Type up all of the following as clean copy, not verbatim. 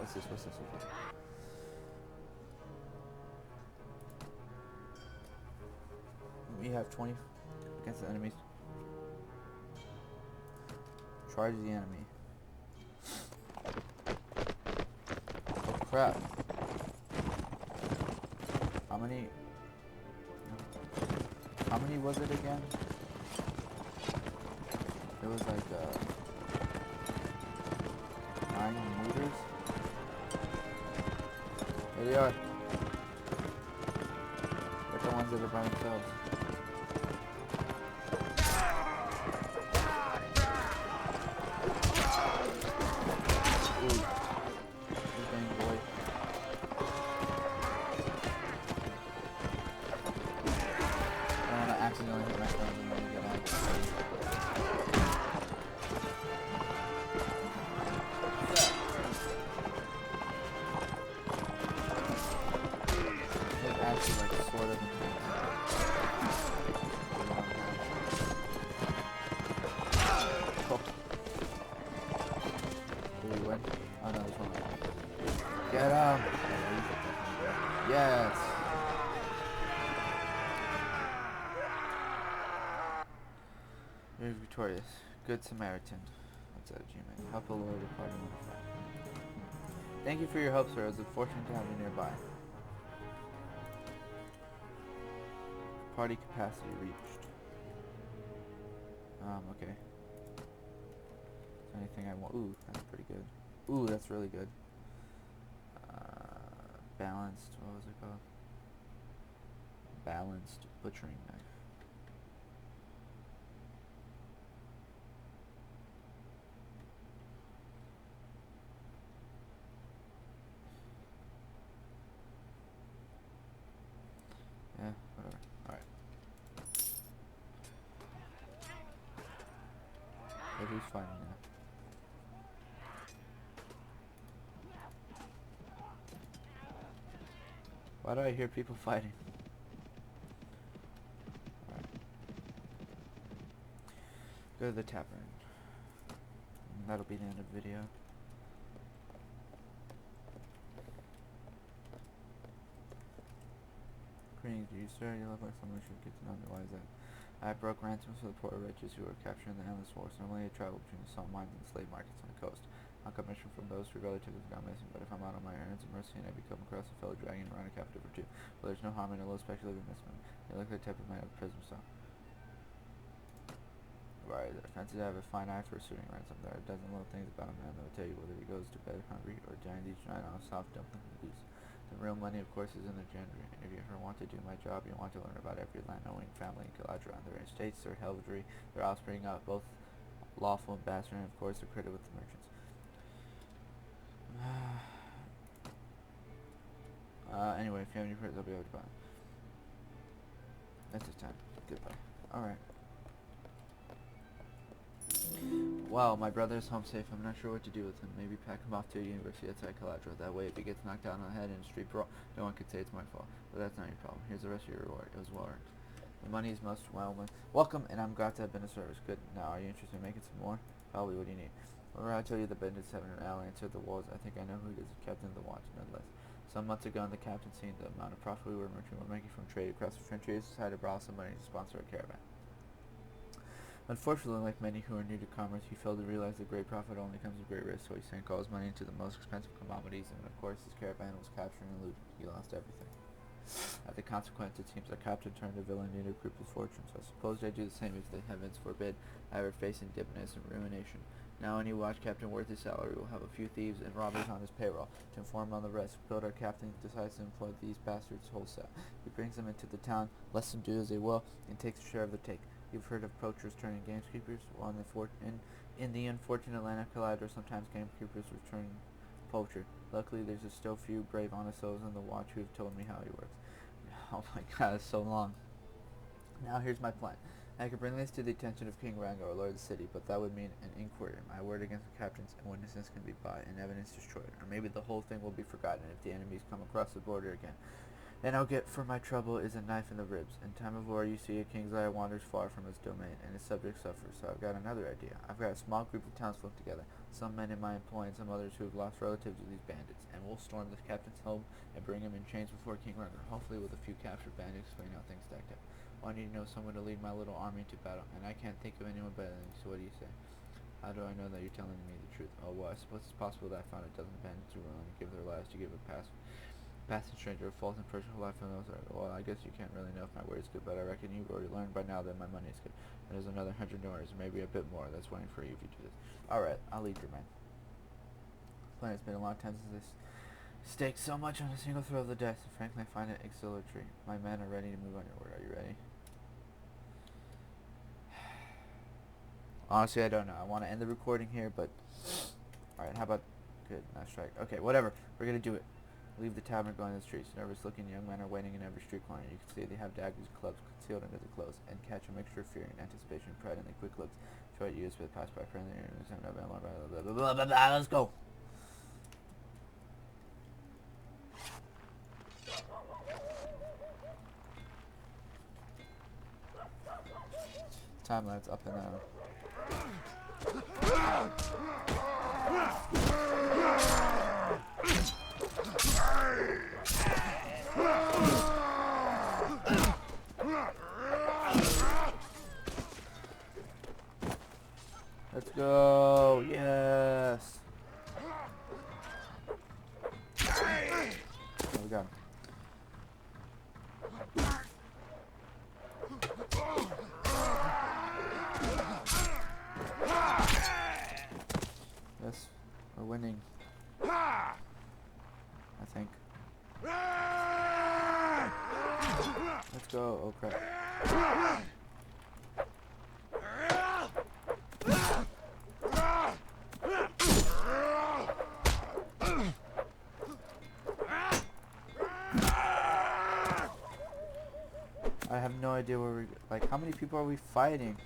What's this? What's this? What's this? We have 20 against the enemies. Charge the enemy. Oh crap. How many was it again? It was like 9 meters. There they are. They're the ones that are by themselves. Ooh. This dang boy. I don't want to accidentally hit my friends and then get out. It's actually like sort of. Oh. Did we win? Oh no, this one. Get him! Yes! You're victorious. Good Samaritan. That's at Gmail. Help a Lord depart in the fight. Thank you for your help, sir. It was fortunate to have you nearby. Party capacity reached. Okay. Is there anything I want? Ooh, that's pretty good. Ooh, that's really good. Balanced, what was it called? Balanced butchering knife. Yeah, whatever. Alright. Hey, who's fighting now? Why do I hear people fighting? Alright. Go to the tavern. And that'll be the end of the video. Greetings, you sir. You look like someone should get to know me. Why is that? I broke ransoms for the poor wretches who were captured in the endless wars. Normally I travel between the salt mines and the slave markets on the coast. I'll commission from those who relatives have gone missing, but if I'm out on my errands of mercy and I become across a fellow dragon or run a captive or two, well, there's no harm in a little speculative investment. They look like the type of man of prism style. Right, they're offensive to have a fine eye for suiting ransom. There are a dozen little things about a man that will tell you whether he goes to bed hungry or dined each night on a soft dumpling from goose. The real money, of course, is in the gentry, and if you ever want to do my job, you want to learn about every land-owning family in Caladra, their estates, their heraldry, their offspring, both lawful and bastard, and of course, their credit with the merchants. Anyway, if you have any questions, I'll be able to buy. That's his time. Goodbye. Alright. Wow, my brother is home safe. I'm not sure what to do with him. Maybe pack him off to a university outside Caladra. That way, if he gets knocked out on the head in a street brawl, no one could say it's my fault. But that's not your problem. Here's the rest of your reward. It was well earned. The money is most welcome, and I'm glad to have been of service. Good. Now, are you interested in making some more? Probably. What do you need? Well, I tell you the bandits have an alley inside the walls. I think I know who it is. The captain of the watch, nonetheless. Some months ago, the captain seen the amount of profit we were making from trade across the frontiers, decided to borrow some money to sponsor a caravan. Unfortunately, like many who are new to commerce, he failed to realize that great profit only comes with great risk, so he sank all his money into the most expensive commodities, and of course his caravan was captured and looted. He lost everything. As a consequence, it seems our captain turned a villain into a group of fortunes. I suppose I'd do the same if the heavens forbid I ever face indebtedness and ruination. Now any watch captain worth his salary will have a few thieves and robbers on his payroll. To inform on the rest, but our captain decides to employ these bastards wholesale. He brings them into the town, lets them do as they will, and takes a share of the take. You've heard of poachers turning gamekeepers? Well, in the unfortunate land of Caladra, sometimes gamekeepers return poacher. Luckily, there's still few brave, honest souls in the watch who have told me how he works. Oh my god, it's so long. Now here's my plan. I could bring this to the attention of King Rango, or Lord of the City, but that would mean an inquiry. My word against the captains and witnesses can be bought and evidence destroyed. Or maybe the whole thing will be forgotten if the enemies come across the border again. And I'll get for my trouble is a knife in the ribs. In time of war, you see, a king's eye wanders far from his domain, and his subjects suffer. So I've got another idea. I've got a small group of townsfolk together. some men in my employ and some others who have lost relatives to these bandits, and we'll storm the captain's home and bring him in chains before King Ragnar, hopefully with a few captured bandits, explain how things stacked up. Well, I need to know someone to lead my little army into battle, and I can't think of anyone better than you, so what do you say? How do I know that you're telling me the truth? Oh, well, I suppose it's possible that I found a dozen bandits who were willing to give their lives to give a passing stranger a false impression of life and those are, well, I guess you can't really know if my word is good, but I reckon you've already learned by now that my money is good. And there's another 100 dollars, maybe a bit more, that's waiting for you if you do this. Alright, I'll lead your men. Plain, it's been a long time since I staked so much on a single throw of the dice, and frankly I find it exhilarating. My men are ready to move on your word. Are you ready? Honestly, I don't know. I want to end the recording here, but... Alright, how about... Good, nice strike. Okay, whatever. We're going to do it. Leave the tavern, go in the streets. Nervous-looking young men are waiting in every street corner. You can see they have daggers, clubs concealed under the clothes, and catch a mixture of fear and anticipation, pride, and the quick looks. Try to use with pass by friendly. Let's go. Timeline's up and down. Let's go. Yes. Oh, we got him. Yes, we're winning. I think. Let's go. Oh crap. I have no idea where how many people are we fighting?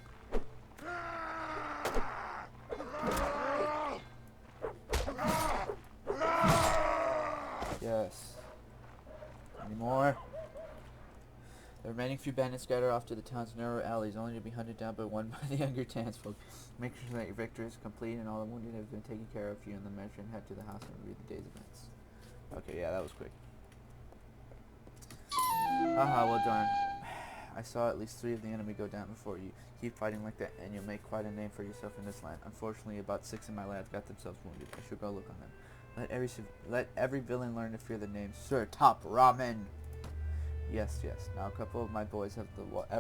Yes. Any more? The remaining few bandits scatter off to the town's narrow alleys, only to be hunted down by one by the younger townsfolk. Make sure that your victory is complete and all the wounded have been taken care of. You and the measure and head to the house and review the day's events. Okay, yeah, that was quick. Haha, well done. I saw at least 3 of the enemy go down before you. Keep fighting like that, and you'll make quite a name for yourself in this land. Unfortunately, about 6 of my lads got themselves wounded. I should go look on them. Let every villain learn to fear the name Sir Top Ramen. Yes, yes. Now a couple of my boys have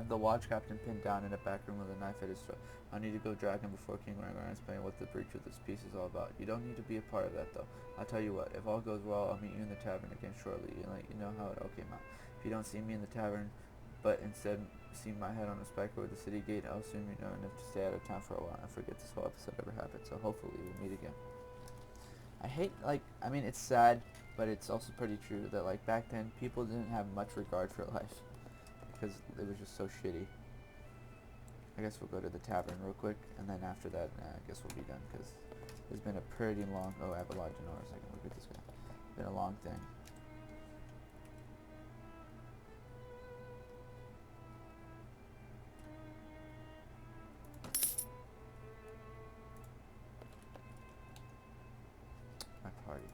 the watch captain pinned down in a back room with a knife at his throat. I need to go drag him before King Ragnar and explain what the breach of this peace is all about. You don't need to be a part of that, though. I'll tell you what. If all goes well, I'll meet you in the tavern again shortly and let you know how it all came out. If you don't see me in the tavern, but instead see my head on a spike over the city gate, I'll assume you know enough to stay out of town for a while and forget this whole episode ever happened. So hopefully we'll meet again. I hate, I mean, it's sad, but it's also pretty true that, back then, people didn't have much regard for life because it was just so shitty. I guess we'll go to the tavern real quick, and then after that, I guess we'll be done because it's been a pretty long, oh, I have a lot to know in a second. Look at this guy. It's been a long thing. Party.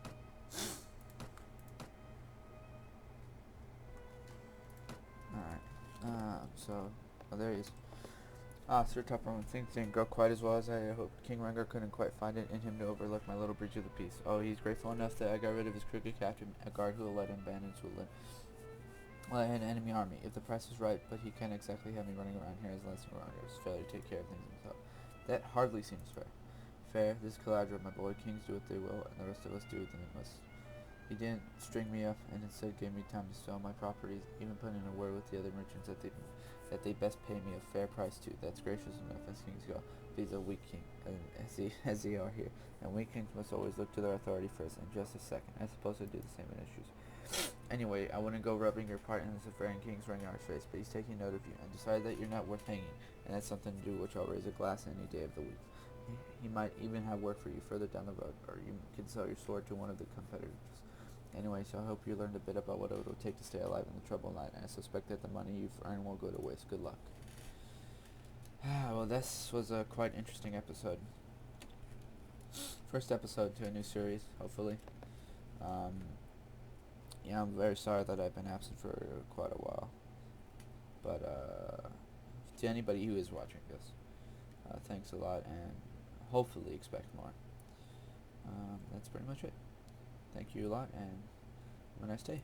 Alright. There he is. Sir Top Ramen, things didn't go quite as well as I hoped. King Ragnar couldn't quite find it in him to overlook my little breach of the peace. Oh, he's grateful enough that I got rid of his crooked captain, a guard who will let him bandits who will let an enemy army. If the price is right, but he can't exactly have me running around here as less around here. His failure to take care of things himself. That hardly seems fair. This collateral, my boy. Kings do what they will, and the rest of us do what they must. He didn't string me up, and instead gave me time to sell my properties, even put in a word with the other merchants that they best pay me a fair price to. That's gracious enough as kings go. He's a weak king, as they are here, and weak kings must always look to their authority first. And just a second, I suppose I do the same in issues. Anyway, I wouldn't go rubbing your part in this affair in King's Ragnar's face, but he's taking note of you, and decided that you're not worth hanging, and that's something to do which I'll raise a glass any day of the week. He might even have work for you further down the road, or you can sell your sword to one of the competitors. Anyway, so I hope you learned a bit about what it will take to stay alive in the troubled night, and I suspect that the money you've earned won't go to waste. Good luck. Well, this was a quite interesting episode. first episode to a new series, hopefully. Yeah, I'm very sorry that I've been absent for quite a while. But to anybody who is watching this, thanks a lot, and hopefully expect more. That's pretty much it. Thank you a lot, and have a nice day.